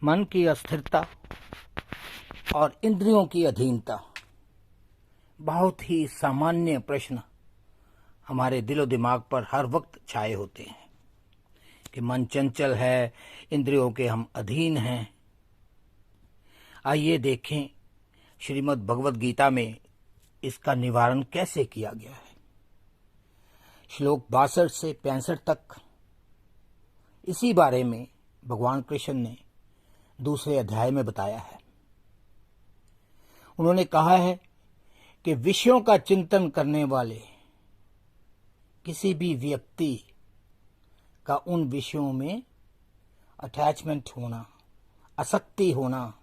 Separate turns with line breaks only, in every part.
मन की अस्थिरता और इंद्रियों की अधीनता बहुत ही सामान्य प्रश्न हमारे दिलो दिमाग पर हर वक्त छाए होते हैं कि मन चंचल है, इंद्रियों के हम अधीन हैं। आइए देखें श्रीमद् भगवद गीता में इसका निवारण कैसे किया गया है। श्लोक 62 से 65 तक इसी बारे में भगवान कृष्ण ने दूसरे अध्याय में बताया है। उन्होंने कहा है कि विषयों का चिंतन करने वाले किसी भी व्यक्ति का उन विषयों में अटैचमेंट होना, आसक्ति होना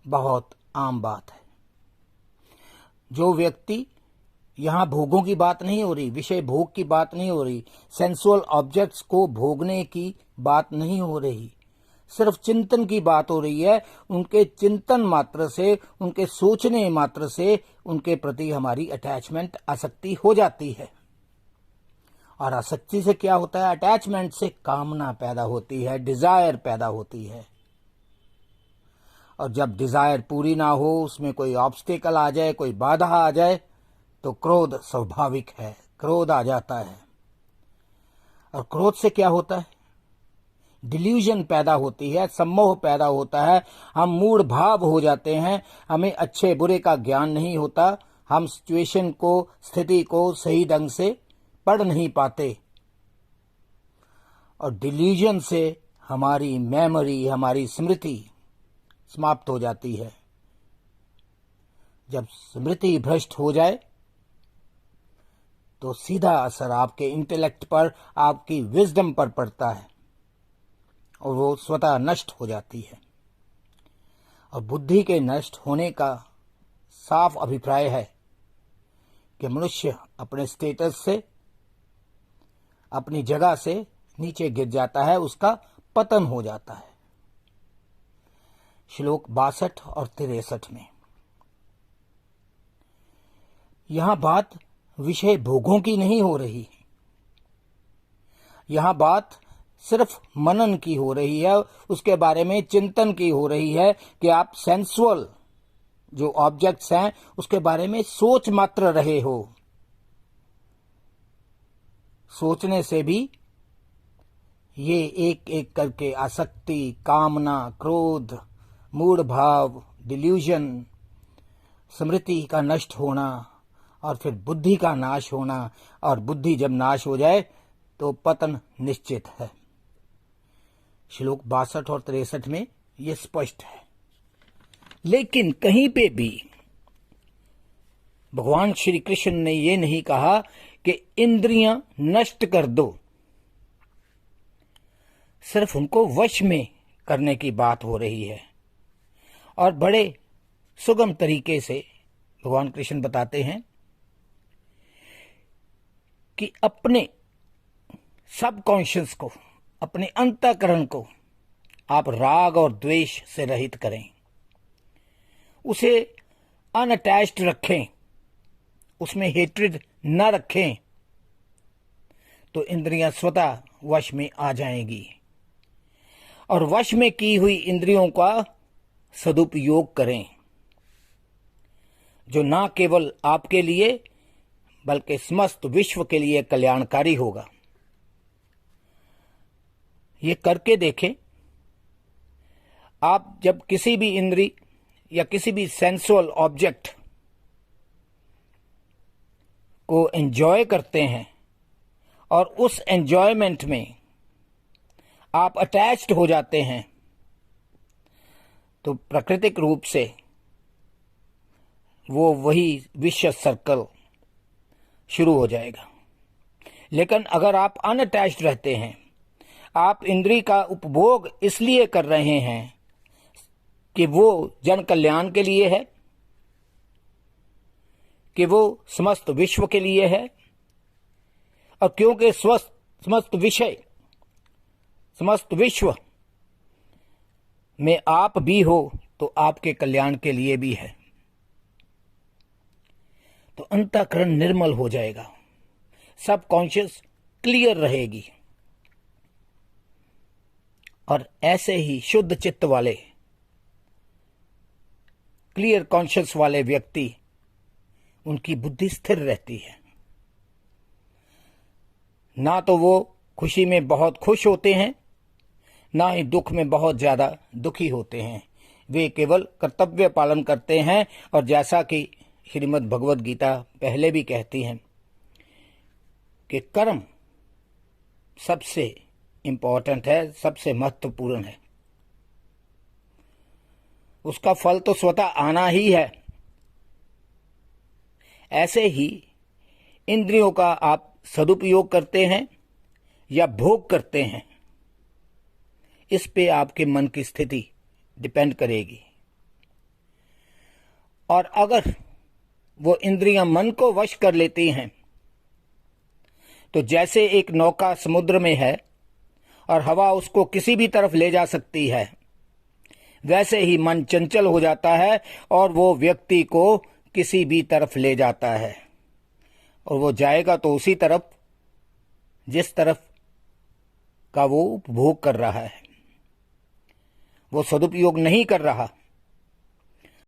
बहुत आम बात है। जो व्यक्ति, यहाँ भोगों की बात नहीं हो रही, विषय भोग की बात नहीं हो रही, सेंसुअल ऑब्जेक्ट्स को भोगने की बात नहीं हो रही, सिर्फ चिंतन की बात हो रही है। उनके चिंतन मात्र से, उनके सोचने मात्र से उनके प्रति हमारी अटैचमेंट, आसक्ति हो जाती है। और आसक्ति से क्या होता है? अटैचमेंट से कामना पैदा होती है, डिजायर पैदा होती है। और जब डिजायर पूरी ना हो, उसमें कोई ऑब्स्टेकल आ जाए, कोई बाधा आ जाए, तो क्रोध स्वाभाविक है, क्रोध आ जाता है। और क्रोध से क्या होता है? डिल्यूजन पैदा होती है, सम्मोह पैदा होता है, हम मूढ़ भाव हो जाते हैं, हमें अच्छे बुरे का ज्ञान नहीं होता, हम सिचुएशन को, स्थिति को सही ढंग से पढ़ नहीं पाते। और डिल्यूजन से हमारी मेमोरी, हमारी स्मृति समाप्त हो जाती है। जब स्मृति भ्रष्ट हो जाए तो सीधा असर आपके इंटेलेक्ट पर, आपकी विजडम पर पड़ता है और वो स्वतः नष्ट हो जाती है। और बुद्धि के नष्ट होने का साफ अभिप्राय है कि मनुष्य अपने स्टेटस से, अपनी जगह से नीचे गिर जाता है, उसका पतन हो जाता है। श्लोक 62 और 63 में यहां बात विषय भोगों की नहीं हो रही, यहां बात सिर्फ मनन की हो रही है, उसके बारे में चिंतन की हो रही है कि आप सेंसुअल जो ऑब्जेक्ट्स हैं उसके बारे में सोच मात्र रहे हो। सोचने से भी ये एक एक करके आसक्ति, कामना, क्रोध, मूढ़ भाव, डिल्यूजन, स्मृति का नष्ट होना और फिर बुद्धि का नाश होना, और बुद्धि जब नाश हो जाए तो पतन निश्चित है। श्लोक 62 और 63 में यह स्पष्ट है। लेकिन कहीं पे भी भगवान श्री कृष्ण ने यह नहीं कहा कि इंद्रियां नष्ट कर दो, सिर्फ उनको वश में करने की बात हो रही है। और बड़े सुगम तरीके से भगवान कृष्ण बताते हैं कि अपने सबकॉन्शियस को, अपने अंतःकरण को आप राग और द्वेष से रहित करें, उसे अनअटैच्ड रखें, उसमें हेट्रेड न रखें, तो इंद्रियां स्वतः वश में आ जाएंगी। और वश में की हुई इंद्रियों का सदुपयोग करें, जो ना केवल आपके लिए बल्कि समस्त विश्व के लिए कल्याणकारी होगा। ये करके देखें। आप जब किसी भी इंद्री या किसी भी सेंसुअल ऑब्जेक्ट को एंजॉय करते हैं और उस एंजॉयमेंट में आप अटैच्ड हो जाते हैं, तो प्राकृतिक रूप से वो वही विशेष सर्कल शुरू हो जाएगा। लेकिन अगर आप अनअटैच्ड रहते हैं, आप इंद्री का उपभोग इसलिए कर रहे हैं कि वो जन कल्याण के लिए है, कि वो समस्त विश्व के लिए है, और क्योंकि समस्त विश्व में आप भी हो तो आपके कल्याण के लिए भी है, तो अंतःकरण निर्मल हो जाएगा, सब कॉन्शियस क्लियर रहेगी। और ऐसे ही शुद्ध चित्त वाले, क्लियर कॉन्शियस वाले व्यक्ति, उनकी बुद्धि स्थिर रहती है। ना तो वो खुशी में बहुत खुश होते हैं, ना ही दुख में बहुत ज्यादा दुखी होते हैं। वे केवल कर्तव्य पालन करते हैं। और जैसा कि श्रीमद् भगवद गीता पहले भी कहती हैं कि कर्म सबसे इंपॉर्टेंट है, सबसे महत्वपूर्ण है। उसका फल तो स्वतः आना ही है। ऐसे ही इंद्रियों का आप सदुपयोग करते हैं या भोग करते हैं, इस पे आपके मन की स्थिति डिपेंड करेगी। और अगर वो इंद्रियां मन को वश कर लेती हैं, तो जैसे एक नौका समुद्र में है और हवा उसको किसी भी तरफ ले जा सकती है, वैसे ही मन चंचल हो जाता है और वो व्यक्ति को किसी भी तरफ ले जाता है। और वो जाएगा तो उसी तरफ जिस तरफ का वो उपभोग कर रहा है। वो सदुपयोग नहीं कर रहा,